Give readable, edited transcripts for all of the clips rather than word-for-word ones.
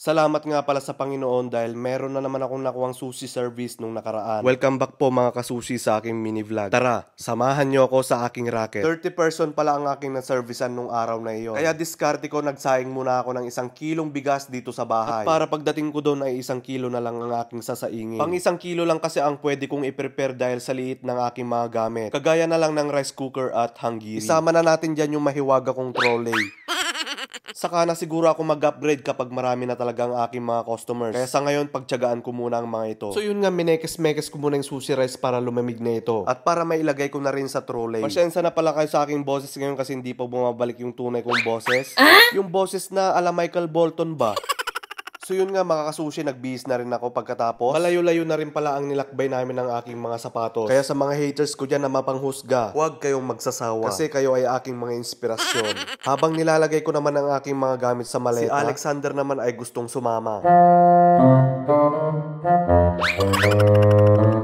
Salamat nga pala sa Panginoon dahil meron na naman akong nakuhang sushi service nung nakaraan. Welcome back po mga kasushi sa aking mini vlog. Tara, samahan nyo ako sa aking racket. 30 person pala ang aking na-servicean nung araw na iyon. Kaya diskarte ko, nagsaing muna ako ng 1 kilong bigas dito sa bahay. At para pagdating ko doon ay 1 kilo na lang ang aking sasaingin. Pang 1 kilo lang kasi ang pwede kong i-prepare dahil sa liit ng aking mga gamit. Kagaya na lang ng rice cooker at hanggiri. Isama na natin dyan yung mahiwaga kong trolley. Saka na siguro ako mag-upgrade kapag marami na talaga ang aking mga customers. Kaya sa ngayon, pagtiyagaan ko muna ang mga ito. So yun nga, minekes-mekes ko muna yung sushi rice para lumamig na ito. At para mailagay ko na rin sa trolley. Pasensya na pala kayo sa aking boses ngayon kasi hindi pa bumabalik yung tunay kong boses. Yung boses na ala Michael Bolton ba? So yun nga mga kasushi, nagbihis na rin ako pagkatapos. Malayo-layo na rin pala ang nilakbay namin ng aking mga sapatos. Kaya sa mga haters ko dyan na mapanghusga, huwag kayong magsasawa. Kasi kayo ay aking mga inspirasyon. Habang nilalagay ko naman ang aking mga gamit sa maleta, si Alexander naman ay gustong sumama.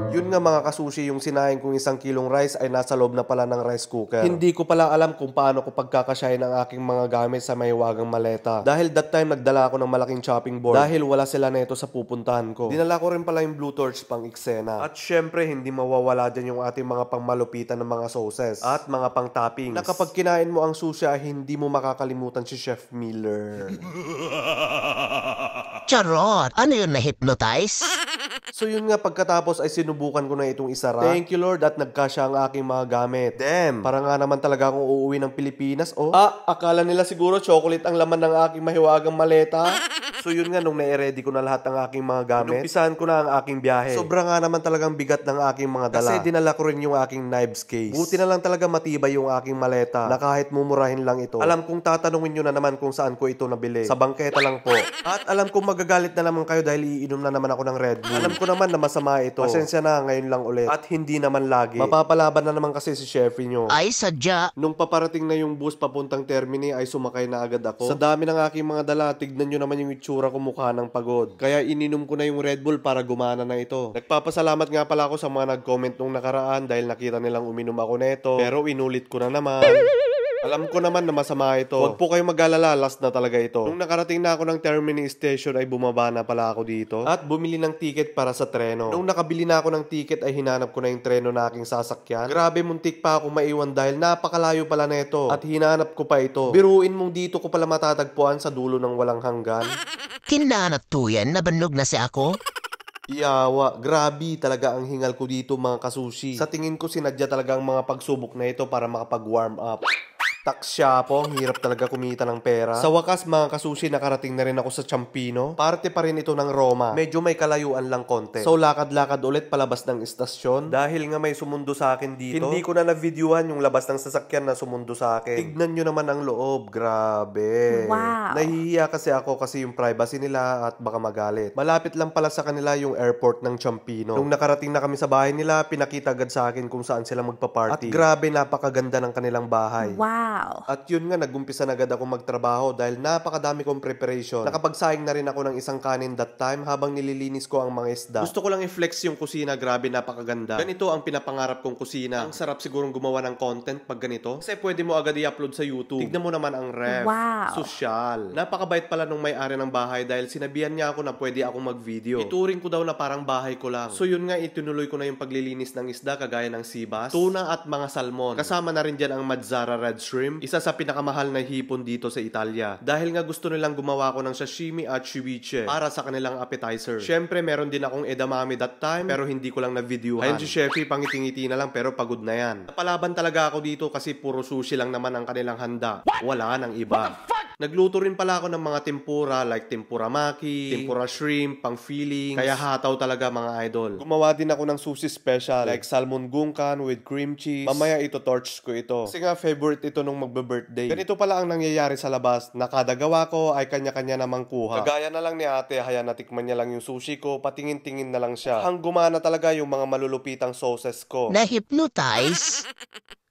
Yun nga mga kasushi, yung sinaing kong 1 kilong rice ay nasa loob na pala ng rice cooker. Hindi ko pala alam kung paano ko pagkakasyahin ang aking mga gamit sa mahiwagang maleta. Dahil that time nagdala ako ng malaking chopping board. Dahil wala sila neto sa pupuntahan ko. Dinala ko rin pala yung blue torch pang eksena. At syempre, hindi mawawala dyan yung ating mga pangmalupitan ng mga sauces. At mga pang toppings. Na kapag kinain mo ang sushi ay hindi mo makakalimutan si Chef Miller. Charot! Ano yun, na-hypnotize? So yun nga, pagkatapos ay sinubukan ko na itong isara. Thank you Lord at nagkasya ang aking mga gamit. Damn! Para nga naman talaga akong uuwi ng Pilipinas, oh. Akala nila siguro chocolate ang laman ng aking mahiwagang maleta. So yun nga, nung na-ready ko na lahat ng aking mga gamit, umpisahan ko na ang aking biyahe. Sobra nga naman talagang bigat ng aking mga dala. Kasi dinala ko rin yung aking knives case. Buti na lang talaga matibay yung aking maleta na kahit mumurahin lang ito. Alam kong tatanungin nyo na naman kung saan ko ito nabili. Sa bangketa lang po. At alam kong magagalit na naman kayo dahil iinom na naman ako ng Red Bull. Alam ko naman na masama ito. Pasensya na, ngayon lang ulit. At hindi naman lagi. Mapapalaban na naman kasi si Chefy nyo. Ay, sadya. Nung paparating na yung bus papuntang Termini ay sumakay na agad ako. Sa dami ng aking mga dala, tignan nyo naman yung itsura ko, mukha ng pagod. Kaya ininom ko na yung Red Bull para gumana na ito. Nagpapasalamat nga pala ako sa mga nag-comment nung nakaraan dahil nakita nilang uminom ako neto. Pero inulit ko na naman. Alam ko naman na masama ito. Huwag po kayong mag-alala, last na talaga ito. Nung nakarating na ako ng Termini Station ay bumaba na pala ako dito. At bumili ng ticket para sa treno. Nung nakabili na ako ng ticket ay hinanap ko na yung treno na aking sasakyan. Grabe, muntik pa ako maiwan dahil napakalayo pala neto. At hinanap ko pa ito. Biruin mong dito ko pala matatagpuan sa dulo ng walang hanggan. Kinanat to yan, nabanlog na si ako. Iyawa, grabe talaga ang hingal ko dito mga kasushi. Sa tingin ko sinadya talaga ang mga pagsubok na ito para makapag-warm up. Tax Siapo, ang hirap talaga kumita ng pera. Sa wakas mga kasushi, nakarating na rin ako sa Ciampino. Parte pa rin ito ng Roma. Medyo may kalayuan lang konti. So lakad-lakad ulit palabas ng istasyon. Dahil nga may sumundo sa akin dito. Hindi ko na na-videohan yung labas ng sasakyan na sumundo sa akin. Tignan nyo naman ang loob. Grabe. Wow. Nahihiya kasi ako kasi yung privacy nila at baka magalit. Malapit lang pala sa kanila yung airport ng Ciampino. Nung nakarating na kami sa bahay nila, pinakita agad sa akin kung saan sila magpa-party. At grabe, napakaganda ng kanilang bahay. Wow. At yun nga, nagumpisa na agad ako magtrabaho dahil napakadami kong preparation. Nakapagsaing na rin ako ng 1 kanin that time habang nililinis ko ang mga isda. Gusto ko lang i-flex yung kusina, grabe, napakaganda. Ganito ang pinapangarap kong kusina. Ang sarap sigurong gumawa ng content pag ganito. Kasi pwede mo agad i-upload sa YouTube. Tignan mo naman ang ref. Wow. Sosyal. Napakabait pala nung may-ari ng bahay dahil sinabihan niya ako na pwede akong mag-video. Ituring ko daw na parang bahay ko lang. So yun nga, itinuloy ko na yung paglilinis ng isda kagaya ng sibas, tuna at mga salmon. Kasama na rin dyan ang Mazzara Red Shrimp. Isa sa pinakamahal na hipon dito sa Italia. Dahil nga gusto nilang gumawa ko ng sashimi at ceviche para sa kanilang appetizer. Syempre, meron din akong edamame that time pero hindi ko lang na-videohan. Ayun si Chefy, pangiti-ngiti na lang pero pagod na yan. Napalaban talaga ako dito kasi puro sushi lang naman ang kanilang handa. Wala nang iba. Nagluto rin pala ako ng mga tempura like tempura maki, tempura shrimp, pang filling. Kaya hataw talaga mga idol. Gumawa din ako ng sushi special like salmon gunkan with cream cheese. Mamaya ito torch ko ito. Kasi nga favorite ito nung magbe-birthday. Ganito pala ang nangyayari sa labas. Na kada gawa ko ay kanya-kanya namang kuha. Kagaya na lang ni ate, haya natikman niya lang yung sushi ko, patingin-tingin na lang siya. Hang gumana talaga yung mga malulupitang sauces ko. Na-hypnotize?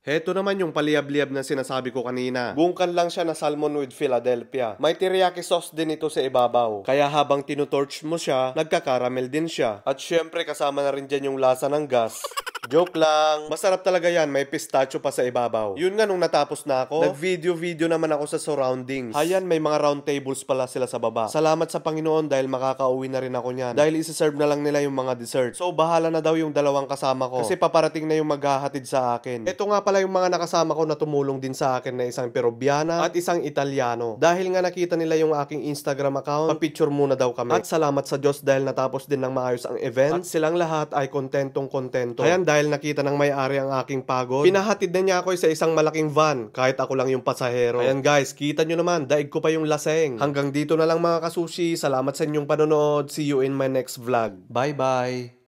Heto naman yung paliyab-liyab na sinasabi ko kanina. Gungkan lang siya na salmon with Philadelphia. May teriyaki sauce din ito sa ibabaw. Kaya habang tinutorch mo siya, nagkakaramel din siya. At syempre kasama na rin dyan yung lasa ng gas. Joke lang. Masarap talaga yan. May pistachio pa sa ibabaw. Yun nga nung natapos na ako, nag-video naman ako sa surroundings. Hayan, may mga round tables pala sila sa baba. Salamat sa Panginoon dahil makakauwi na rin ako niyan. Dahil isa-serve na lang nila yung mga dessert. So, bahala na daw yung dalawang kasama ko. Kasi paparating na yung maghahatid sa akin. Ito nga pala yung mga nakasama ko na tumulong din sa akin na isang Peruviana at isang Italiano. Dahil nga nakita nila yung aking Instagram account, pa-picture muna daw kami. At salamat sa Diyos dahil natapos din ng maayos ang event. At silang lahat ay kontentong-kontento. Ayan, dahil nakita ng may-ari ang aking pagod, pinahatid na niya ako sa isang malaking van, kahit ako lang yung pasahero. Ayan guys, kita nyo naman, daig ko pa yung laseng. Hanggang dito na lang mga kasushi, salamat sa inyong panonood, see you in my next vlog. Bye bye!